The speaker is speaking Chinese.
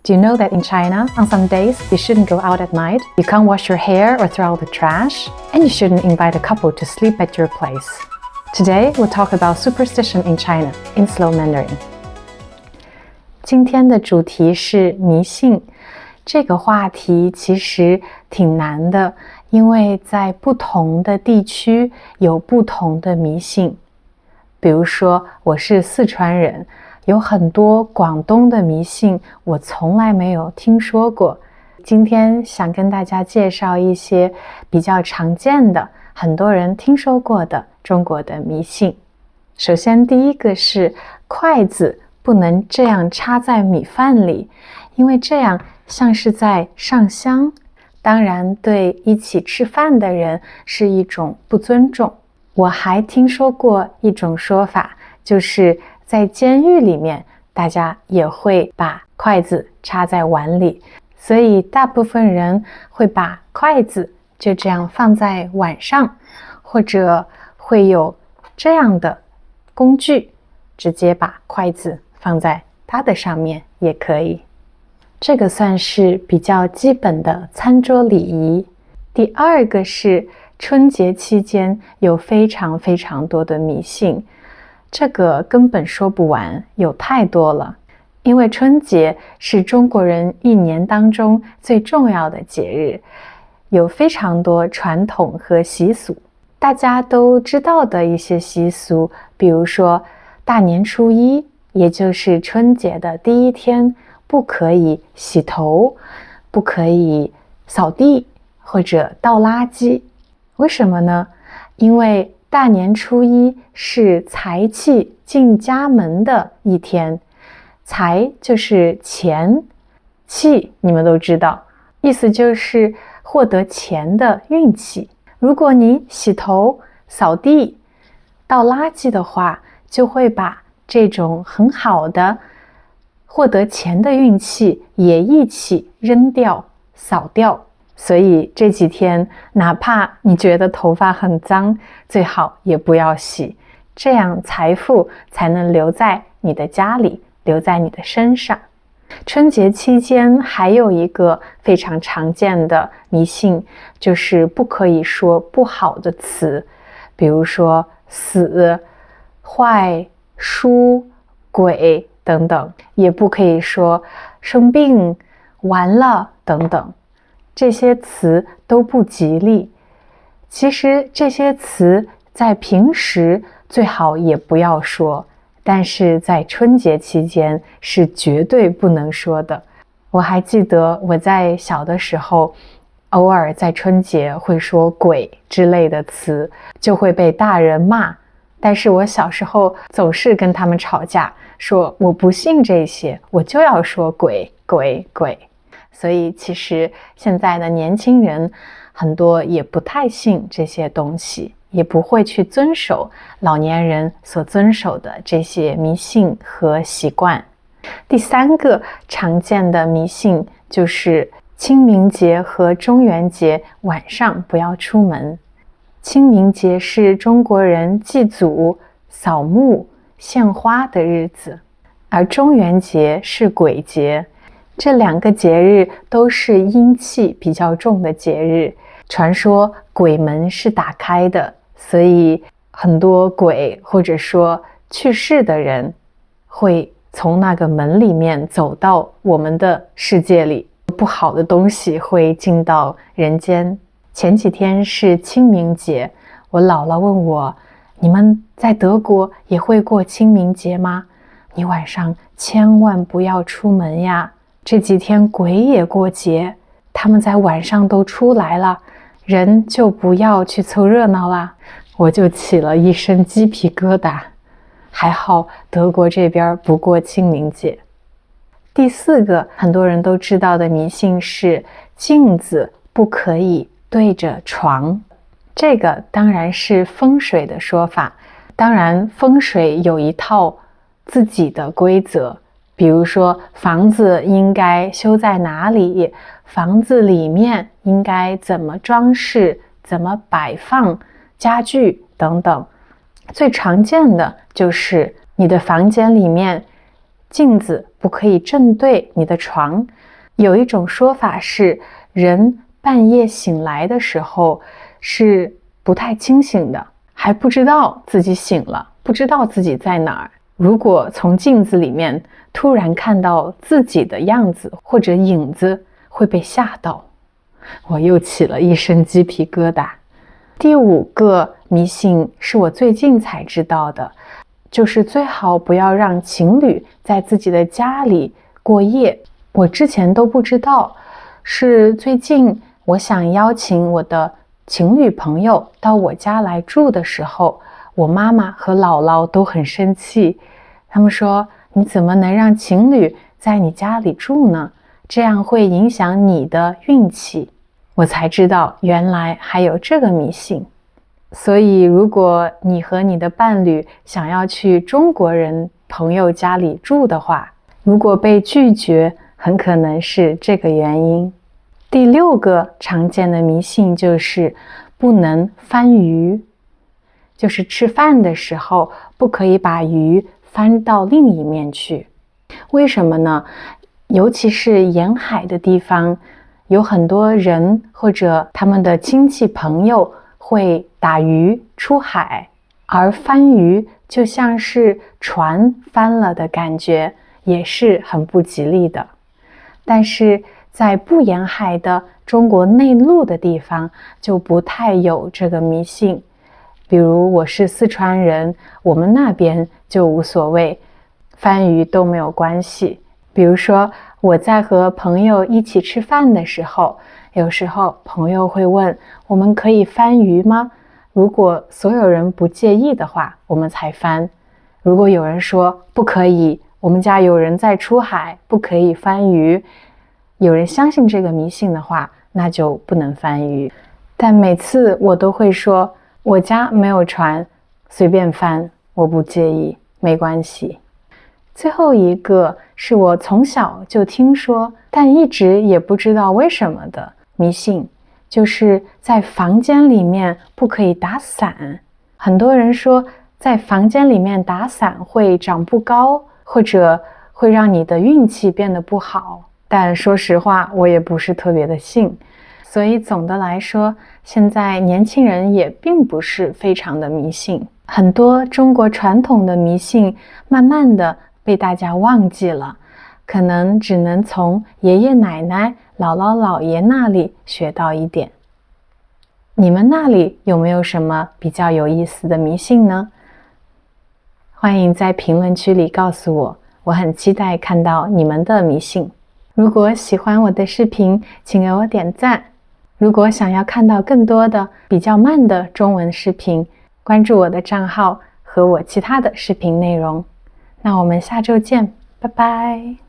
Do you know that in China, on some days, you shouldn't go out at night, you can't wash your hair or throw out the trash, and you shouldn't invite a couple to sleep at your place? Today, we'll talk about superstition in China in slow Mandarin. 今天的主题是迷信。这个话题其实挺难的，因为在不同的地区有不同的迷信。比如说，我是四川人，有很多广东的迷信我从来没有听说过。今天想跟大家介绍一些比较常见的，很多人听说过的中国的迷信。首先第一个是筷子不能这样插在米饭里，因为这样像是在上香，当然对一起吃饭的人是一种不尊重。我还听说过一种说法，就是在监狱里面大家也会把筷子插在碗里，所以大部分人会把筷子就这样放在碗上，或者会有这样的工具，直接把筷子放在它的上面也可以。这个算是比较基本的餐桌礼仪。第二个是春节期间有非常非常多的迷信，这个根本说不完，有太多了。因为春节是中国人一年当中最重要的节日，有非常多传统和习俗。大家都知道的一些习俗，比如说大年初一，也就是春节的第一天，不可以洗头，不可以扫地或者倒垃圾。为什么呢？因为大年初一是财气进家门的一天，财就是钱，气你们都知道，意思就是获得钱的运气。如果你洗头、扫地、倒垃圾的话，就会把这种很好的获得钱的运气也一起扔掉、扫掉。所以这几天哪怕你觉得头发很脏，最好也不要洗，这样财富才能留在你的家里，留在你的身上。春节期间还有一个非常常见的迷信，就是不可以说不好的词，比如说死、坏、输、鬼等等，也不可以说生病、完了等等。这些词都不吉利。其实这些词在平时最好也不要说，但是在春节期间是绝对不能说的。我还记得我在小的时候，偶尔在春节会说鬼之类的词，就会被大人骂。但是我小时候总是跟他们吵架，说我不信这些，我就要说鬼鬼鬼。所以其实现在的年轻人很多也不太信这些东西，也不会去遵守老年人所遵守的这些迷信和习惯。第三个常见的迷信就是清明节和中元节晚上不要出门。清明节是中国人祭祖、扫墓、献花的日子，而中元节是鬼节。这两个节日都是阴气比较重的节日，传说鬼门是打开的，所以很多鬼或者说去世的人会从那个门里面走到我们的世界里，不好的东西会进到人间。前几天是清明节，我姥姥问我，你们在德国也会过清明节吗？你晚上千万不要出门呀，这几天鬼也过节，他们在晚上都出来了，人就不要去凑热闹啦。我就起了一身鸡皮疙瘩，还好德国这边不过清明节。第四个很多人都知道的迷信是镜子不可以对着床，这个当然是风水的说法，当然风水有一套自己的规则，比如说房子应该修在哪里，房子里面应该怎么装饰，怎么摆放家具等等。最常见的就是你的房间里面镜子不可以正对你的床。有一种说法是，人半夜醒来的时候是不太清醒的，还不知道自己醒了，不知道自己在哪儿。如果从镜子里面突然看到自己的样子或者影子，会被吓到。我又起了一身鸡皮疙瘩。第5个迷信是我最近才知道的，就是最好不要让情侣在自己的家里过夜。我之前都不知道，是最近我想邀请我的情侣朋友到我家来住的时候，我妈妈和姥姥都很生气。他们说，你怎么能让情侣在你家里住呢？这样会影响你的运气。我才知道原来还有这个迷信。所以如果你和你的伴侣想要去中国人朋友家里住的话，如果被拒绝，很可能是这个原因。第6个常见的迷信就是不能翻鱼，就是吃饭的时候不可以把鱼翻到另一面去。为什么呢？尤其是沿海的地方，有很多人或者他们的亲戚朋友会打鱼出海，而翻鱼就像是船翻了的感觉，也是很不吉利的。但是在不沿海的中国内陆的地方就不太有这个迷信。比如我是四川人，我们那边就无所谓，翻鱼都没有关系。比如说我在和朋友一起吃饭的时候，有时候朋友会问，我们可以翻鱼吗？如果所有人不介意的话，我们才翻。如果有人说不可以，我们家有人在出海，不可以翻鱼，有人相信这个迷信的话，那就不能翻鱼。但每次我都会说，我家没有船，随便翻，我不介意，没关系。最后一个是我从小就听说，但一直也不知道为什么的迷信，就是在房间里面不可以打伞。很多人说在房间里面打伞会长不高，或者会让你的运气变得不好，但说实话我也不是特别的信。所以总的来说，现在年轻人也并不是非常的迷信，很多中国传统的迷信慢慢的被大家忘记了，可能只能从爷爷奶奶、姥姥姥爷那里学到一点。你们那里有没有什么比较有意思的迷信呢？欢迎在评论区里告诉我，我很期待看到你们的迷信。如果喜欢我的视频，请给我点赞。如果想要看到更多的比较慢的中文视频，关注我的账号和我其他的视频内容。那我们下周见，拜拜。